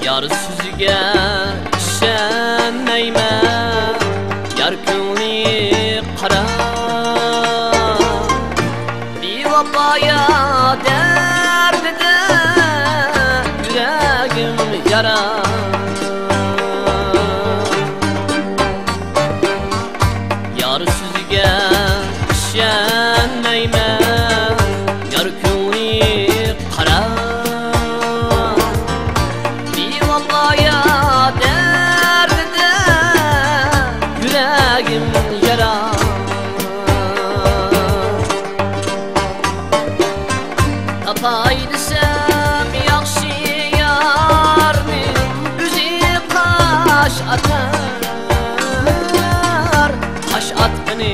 Yar sizge işenmeymen, yar ko'ngli qara. Bevafaya derdide yüragim yara. Yar sizge işenmeymen, yar ko'ngli qara. Bevafaya derdide yüragim yara. Tapay desem yaxshi yarning o'zi qash atar, qash atqini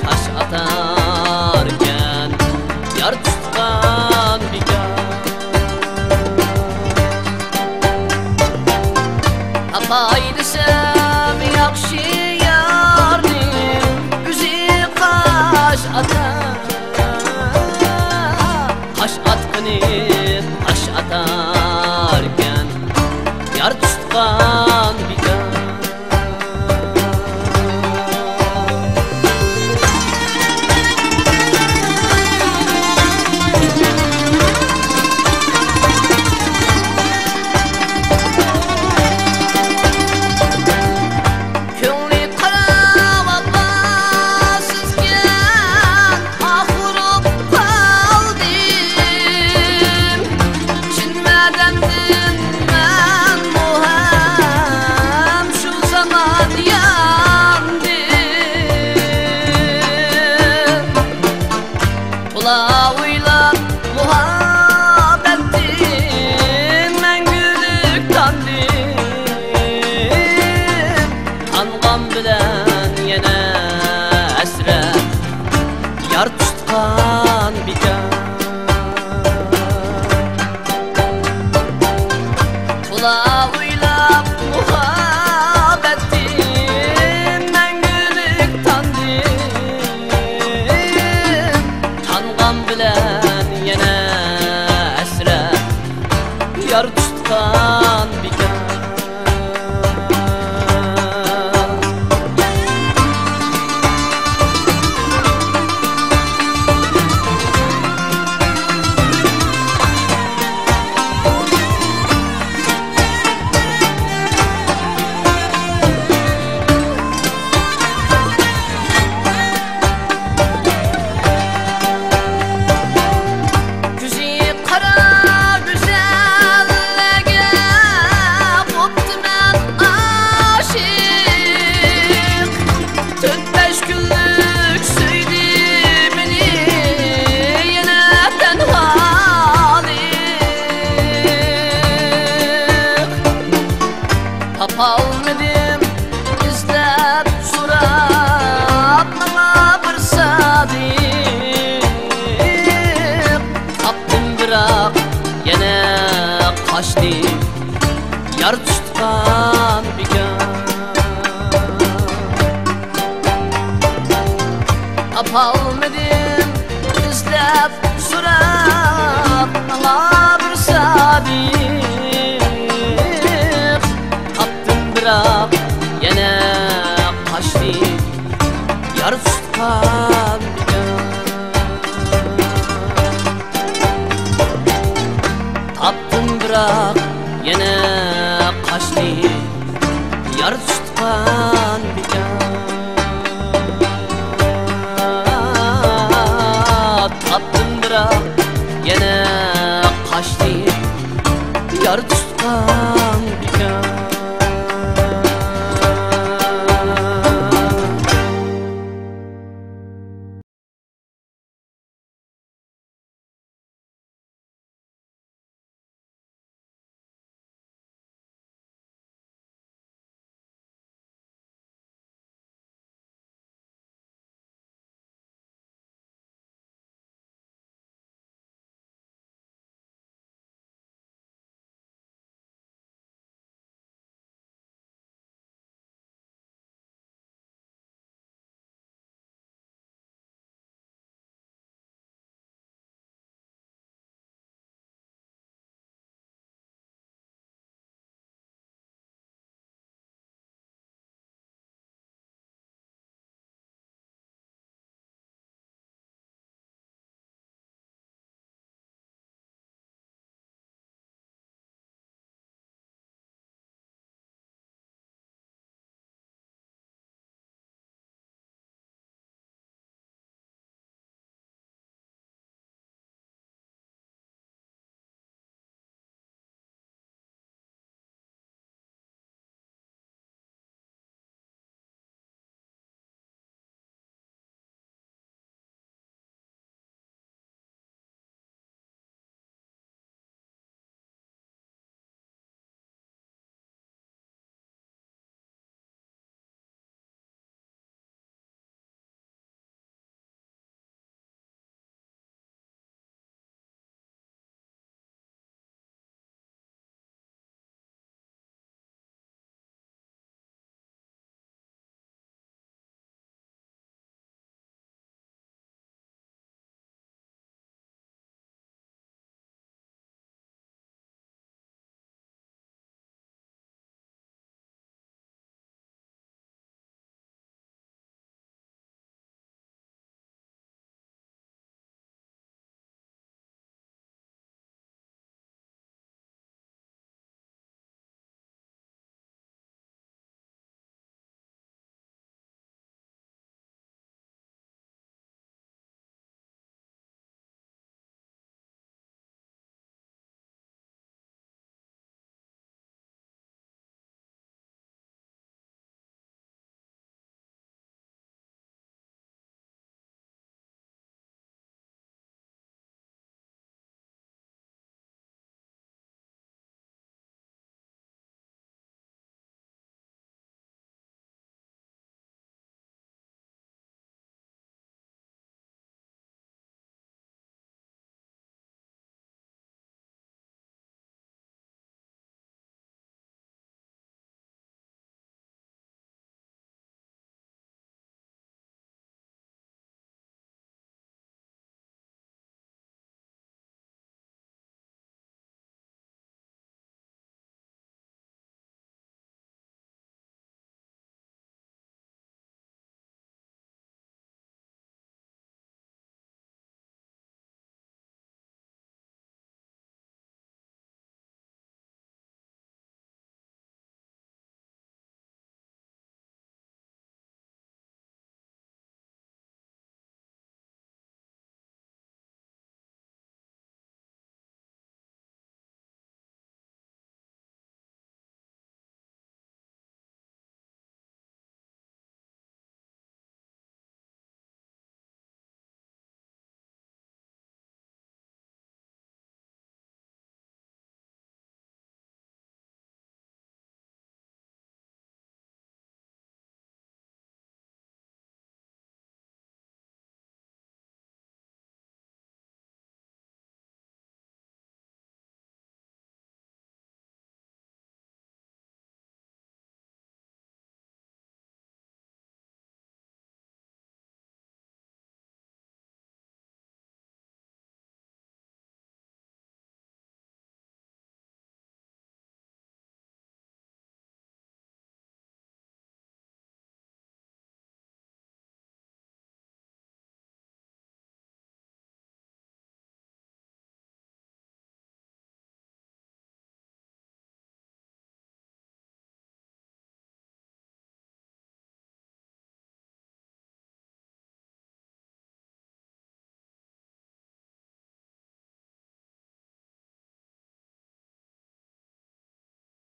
tash atarkan yar tutgan bekor. Tapay desem yaxshi yarning o'zi qash atar, qash atqini tash atarkan yar tutgan bekor. Ko'ngli qarab Allohsizga og'rib qoldim. Chinmagandim men bu ham shu zamon yandim. To'la o'ylab muhabbatim mangulik tandim. Qanqam bilan yana asrab yar tutgan bekor. To'la o'ylab muhabbatim mangulik tandim. Qanqam bilan yana asrab yar tutgan bekor. Ko'zi qara go'zallarga bo'ptiman oshiq. 4-5 kunlik suydi meni yana tanholik. Topolmadim izlab so'rab nima bir sadiq. Topdim biroq yana qochdim yar tutgan bekor. Topolmadim izlab so'rab nima bir sadiq. Topdim biroq yana qochdim yar tutgan bekor. Topdim biroq yana qochdim yar tutgan bekor. Topdim biroq yana qochdim yar tutgan bekor.